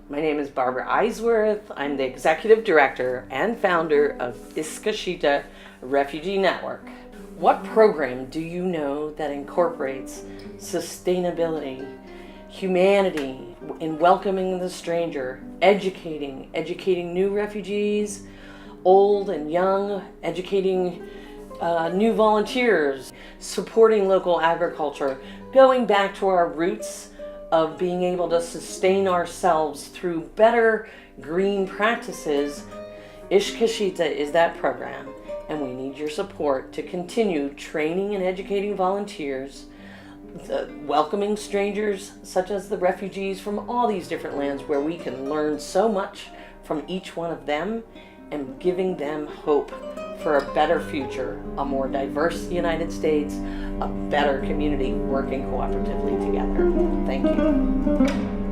My name is Barbara Eisworth. I'm the Executive Director and founder of Iskashita Refugee Network. What program do you know that incorporates sustainability, humanity in welcoming the stranger, educating new refugees, old and young, educating new volunteers, supporting local agriculture, going back to our roots of being able to sustain ourselves through better green practices? Iskashita is that program, and we need your support to continue training and educating volunteers, welcoming strangers such as the refugees from all these different lands, where we can learn so much from each one of them and giving them hope for a better future, a more diverse United States, a better community working cooperatively together. Thank you.